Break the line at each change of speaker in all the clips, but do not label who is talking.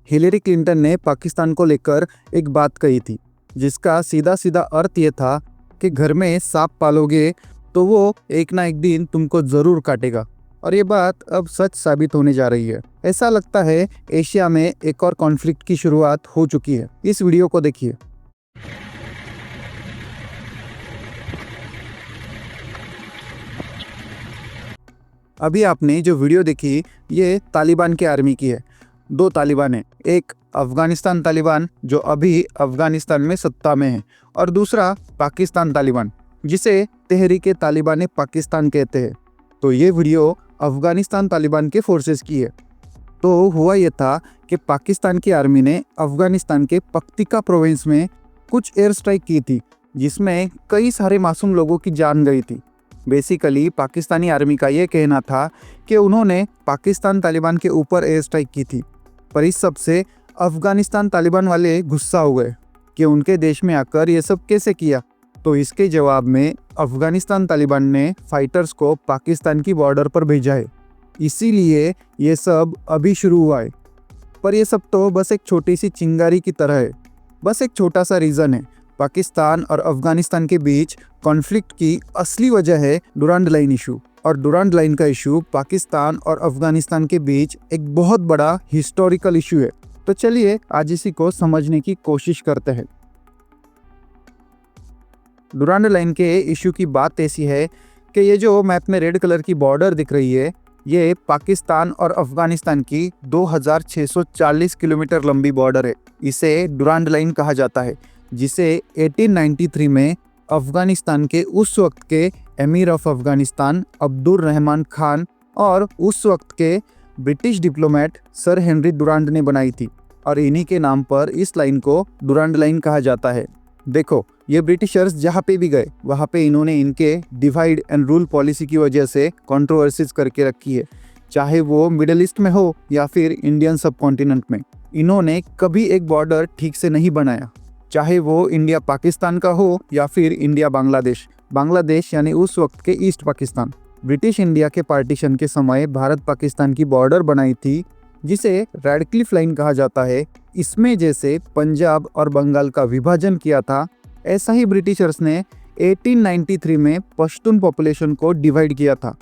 Hillary Clinton ने पाकिस्तान को लेकर एक बात कही थी, जिसका सीधा सीधा अर्थ ये था कि घर में सांप पालोगे तो वो एक ना एक दिन तुमको ज़रूर काटेगा। और ये बात अब सच साबित होने जा रही है। ऐसा लगता है एशिया में एक और कॉन्फ्लिक्ट की शुरुआत हो चुकी है। इस वीडियो को देखिए। अभी आपने जो वीडियो देखी ये तालिबान के आर्मी की है। दो तालिबान हैं, एक अफगानिस्तान तालिबान जो अभी अफगानिस्तान में सत्ता में है, और दूसरा पाकिस्तान तालिबान जिसे तहरीक तालिबान पाकिस्तान कहते हैं। तो ये वीडियो अफगानिस्तान तालिबान के फोर्सेस की है। तो हुआ ये था कि पाकिस्तान की आर्मी ने अफगानिस्तान के पख्तिका प्रोविंस में कुछ एयर स्ट्राइक की थी, जिसमें कई सारे मासूम लोगों की जान गई थी। बेसिकली पाकिस्तानी आर्मी का ये कहना था कि उन्होंने पाकिस्तान तालिबान के ऊपर एयर स्ट्राइक की थी, पर इस सब से अफगानिस्तान तालिबान वाले गुस्सा हो गए कि उनके देश में आकर ये सब कैसे किया। तो इसके जवाब में अफगानिस्तान तालिबान ने फाइटर्स को पाकिस्तान की बॉर्डर पर भेजा है। इसीलिए ये सब अभी शुरू हुआ है। पर ये सब तो बस एक छोटी सी चिंगारी की तरह है, बस एक छोटा सा रीज़न है। पाकिस्तान और अफगानिस्तान के बीच कॉन्फ्लिक्ट की असली वजह है डुरांड लाइन इशू, और डुरांड लाइन का इशू पाकिस्तान और अफगानिस्तान के बीच एक बहुत बड़ा हिस्टोरिकल इशू है। तो चलिए आज इसी को समझने की कोशिश करते हैं। डुरांड लाइन के इशू की बात ऐसी है कि ये जो मैप में रेड कलर की बॉर्डर दिख रही है, ये पाकिस्तान और अफगानिस्तान की 2640 किलोमीटर लंबी बॉर्डर है। इसे डुरांड लाइन कहा जाता है, जिसे 1893 में अफगानिस्तान के उस वक्त के एमीर ऑफ अफगानिस्तान अब्दुल रहमान खान और उस वक्त के British diplomat sir Henry Durand ने बनाई थी, और इन्हीं के नाम पर इस लाइन को डुरांड लाइन कहा जाता है। देखो, ये ब्रिटिशर्स जहाँ पे भी गए वहाँ पे इन्होंने इनके डिवाइड एंड रूल पॉलिसी की वजह से कंट्रोवर्सीज करके रखी है, चाहे वो मिडिल ईस्ट में हो या फिर इंडियन सब कॉन्टिनेंट में। इन्होंने कभी एक बॉर्डर ठीक से नहीं बनाया, चाहे वो इंडिया पाकिस्तान का हो या फिर इंडिया बांग्लादेश यानी उस वक्त के ईस्ट पाकिस्तान। ब्रिटिश इंडिया के पार्टीशन के समय भारत पाकिस्तान की बॉर्डर बनाई थी, जिसे रेडक्लिफ लाइन कहा जाता है। इसमें जैसे पंजाब और बंगाल का विभाजन किया था, ऐसा ही ब्रिटिशर्स ने 1893 में पश्तून पॉपुलेशन को डिवाइड किया था।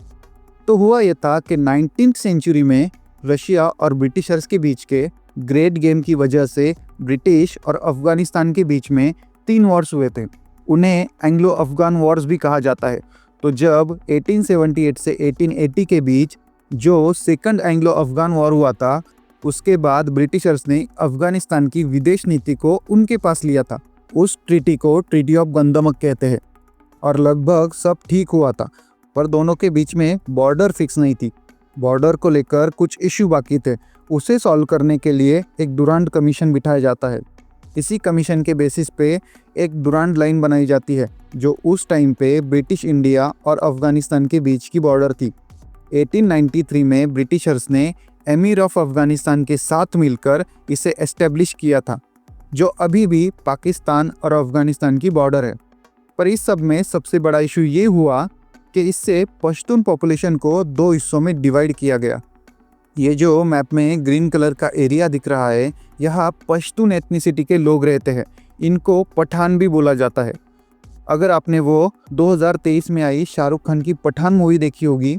तो हुआ यह था कि 19th सेंचुरी में रशिया और ब्रिटिशर्स के बीच के ग्रेट गेम की वजह से ब्रिटिश और अफगानिस्तान के बीच में 3 वॉर्स हुए थे। उन्हें एंग्लो अफगान वॉर्स भी कहा जाता है। तो जब 1878 से 1880 के बीच जो सेकंड एंग्लो अफगान वॉर हुआ था, उसके बाद ब्रिटिशर्स ने अफगानिस्तान की विदेश नीति को उनके पास लिया था। उस ट्रीटी को ट्रीटी ऑफ गंदमक कहते हैं, और लगभग सब ठीक हुआ था, पर दोनों के बीच में बॉर्डर फिक्स नहीं थी। बॉर्डर को लेकर कुछ इश्यू बाकी थे। उसे सॉल्व करने के लिए एक डुरांड कमीशन बिठाया जाता है। इसी कमीशन के बेसिस पे एक डुरांड लाइन बनाई जाती है, जो उस टाइम पे ब्रिटिश इंडिया और अफगानिस्तान के बीच की बॉर्डर थी। 1893 में ब्रिटिशर्स ने एमीर ऑफ अफगानिस्तान के साथ मिलकर इसे एस्टेब्लिश किया था, जो अभी भी पाकिस्तान और अफगानिस्तान की बॉर्डर है। पर इस सब में सबसे बड़ा इशू ये हुआ कि इससे पश्तून पॉपुलेशन को 2 हिस्सों में डिवाइड किया गया। ये जो मैप में ग्रीन कलर का एरिया दिख रहा है, यहाँ पश्तून एथनिसिटी के लोग रहते हैं। इनको पठान भी बोला जाता है। अगर आपने वो 2023 में आई शाहरुख खान की पठान मूवी देखी होगी,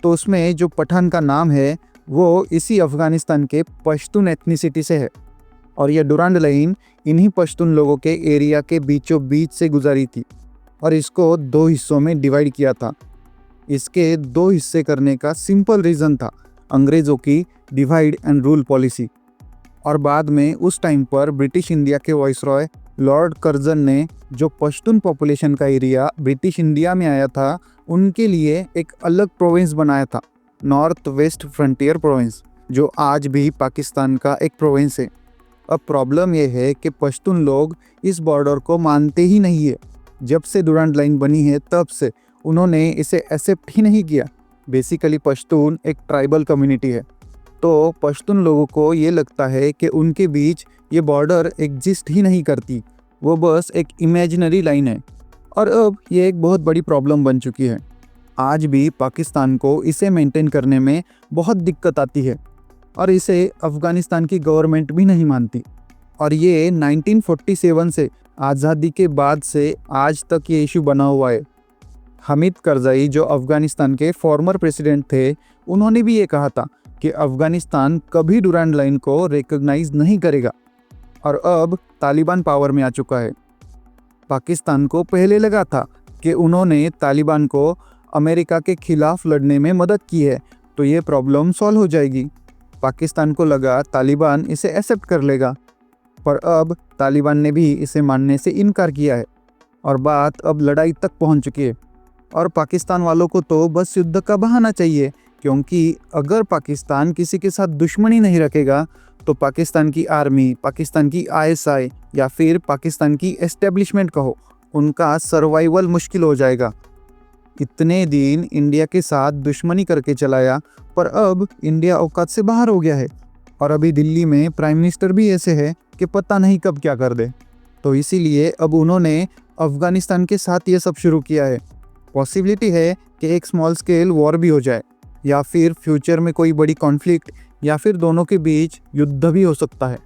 तो उसमें जो पठान का नाम है वो इसी अफगानिस्तान के पश्तून एथनिसिटी से है। और यह डुरांड लाइन इन्हीं पश्तून लोगों के एरिया के बीचों बीच से गुजरी थी, और इसको 2 हिस्सों में डिवाइड किया था। इसके 2 हिस्से करने का सिंपल रीज़न था अंग्रेज़ों की डिवाइड एंड रूल पॉलिसी। और बाद में उस टाइम पर ब्रिटिश इंडिया के वाइसरॉय लॉर्ड कर्जन ने जो पश्तून पॉपुलेशन का एरिया ब्रिटिश इंडिया में आया था, उनके लिए एक अलग प्रोविंस बनाया था, नॉर्थ वेस्ट फ्रंटियर प्रोविंस, जो आज भी पाकिस्तान का एक प्रोविंस है। अब प्रॉब्लम यह है कि पश्तून लोग इस बॉर्डर को मानते ही नहीं है। जब से डुरांड लाइन बनी है तब से उन्होंने इसे एक्सेप्ट ही नहीं किया। बेसिकली पश्तून एक ट्राइबल कम्युनिटी है, तो पश्तून लोगों को ये लगता है कि उनके बीच ये बॉर्डर एग्जिस्ट ही नहीं करती, वो बस एक इमेजिनरी लाइन है। और अब ये एक बहुत बड़ी प्रॉब्लम बन चुकी है। आज भी पाकिस्तान को इसे मेंटेन करने में बहुत दिक्कत आती है। और इसे अफ़गानिस्तान की गवर्नमेंट भी नहीं मानती। और ये 1947 से आज़ादी के बाद से आज तक ये इशू बना हुआ है। हमीद करज़ई जो अफ़गानिस्तान के फॉर्मर प्रेसिडेंट थे, उन्होंने भी ये कहा था कि अफ़गानिस्तान कभी डुरांड लाइन को रिकॉग्नाइज नहीं करेगा। और अब तालिबान पावर में आ चुका है। पाकिस्तान को पहले लगा था कि उन्होंने तालिबान को अमेरिका के खिलाफ लड़ने में मदद की है, तो ये प्रॉब्लम सॉल्व हो जाएगी। पाकिस्तान को लगा तालिबान इसे एक्सेप्ट कर लेगा, पर अब तालिबान ने भी इसे मानने से इनकार किया है और बात अब लड़ाई तक पहुंच चुकी है। और पाकिस्तान वालों को तो बस युद्ध का बहाना चाहिए, क्योंकि अगर पाकिस्तान किसी के साथ दुश्मनी नहीं रखेगा तो पाकिस्तान की आर्मी, पाकिस्तान की आईएसआई या फिर पाकिस्तान की एस्टेब्लिशमेंट कहो, उनका सर्वाइवल मुश्किल हो जाएगा। इतने दिन इंडिया के साथ दुश्मनी करके चलाया, पर अब इंडिया औकात से बाहर हो गया है। और अभी दिल्ली में प्राइम मिनिस्टर भी ऐसे है कि पता नहीं कब क्या कर दे। तो इसीलिए अब उन्होंने अफ़गानिस्तान के साथ ये सब शुरू किया है। पॉसिबिलिटी है कि एक स्मॉल स्केल वॉर भी हो जाए, या फिर फ्यूचर में कोई बड़ी कॉन्फ्लिक्ट, या फिर दोनों के बीच युद्ध भी हो सकता है।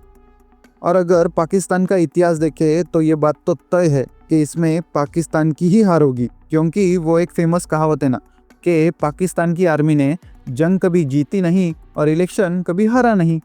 और अगर पाकिस्तान का इतिहास देखें तो ये बात तो तय है कि इसमें पाकिस्तान की ही हार होगी, क्योंकि वो एक फेमस कहावत है ना कि पाकिस्तान की आर्मी ने जंग कभी जीती नहीं और इलेक्शन कभी हारा नहीं।